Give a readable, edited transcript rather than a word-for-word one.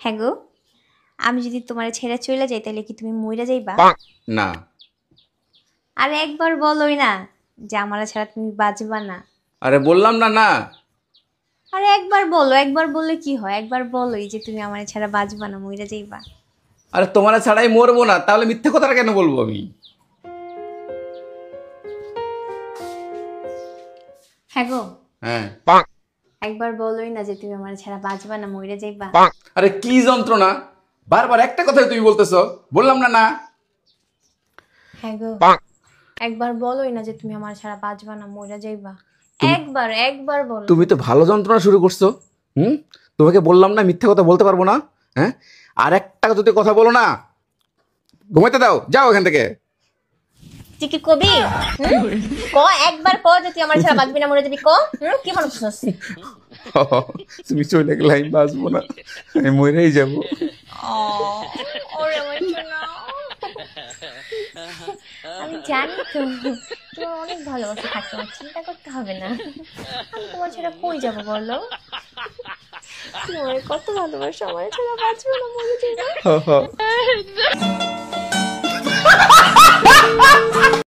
হ্যাঁ গো, আমি যদি তোমার ছেড়ে চলে যাই তাহলে কি তুমি মইরা যাইবা? না। আরে একবার বলোই না যে আমার ছাড়া তুমি বাঁচবা না। আরে বললাম না না। আরে একবার বলো, একবার বললে কি হয়, একবার বলোই যে তুমি আমার ছাড়া বাঁচবা না, মইরা যাইবা। আরে তোমার ছাড়াই মরবো না, তাহলে মিথ্যে কথাটা কেন বলবো আমি? হ্যাঁ গো, হ্যাঁ। একবার বলোই না যে তুমি আমার ছাড়া বাঁচবা না, মইরা যাইবা। আরে কি যন্ত্রণা, বারবার একটা কথাই তুমি বলতেছো। বললাম না না। হ্যাঁ গো, একবার বলোই না যে তুমি আমার ছাড়া বাঁচবা না, মইরা যাইবা। একবার একবার বলো। তুমি তো ভালো যন্ত্রণা শুরু করছো। তোমাকে বললাম না মিথ্যে কথা বলতে পারবো না। হ্যাঁ, আর একটা যদি কথা বলো না, ঘুমাইতে দাও, যাও এখান থেকে। তুই কি কবি? ক একবার ক যে তুই আমার ছাড়া বাঁচবি না, মরে যাবি। ক কি মনে করছিস? তুমি চলে গেলে আমি বাঁচবো না, আমি মরেই যাবো। ওরে আমার সোনা, আমি জানি তো তোমার অনেক ভালোবাসা থাকে, তোমার চিন্তা করতে হবে না। আমি তোমার ছাড়া কই যাবো বলো? তোমার কত ভালোবাসা, আমার ছাড়া বাঁচবো না, মরে যাবো।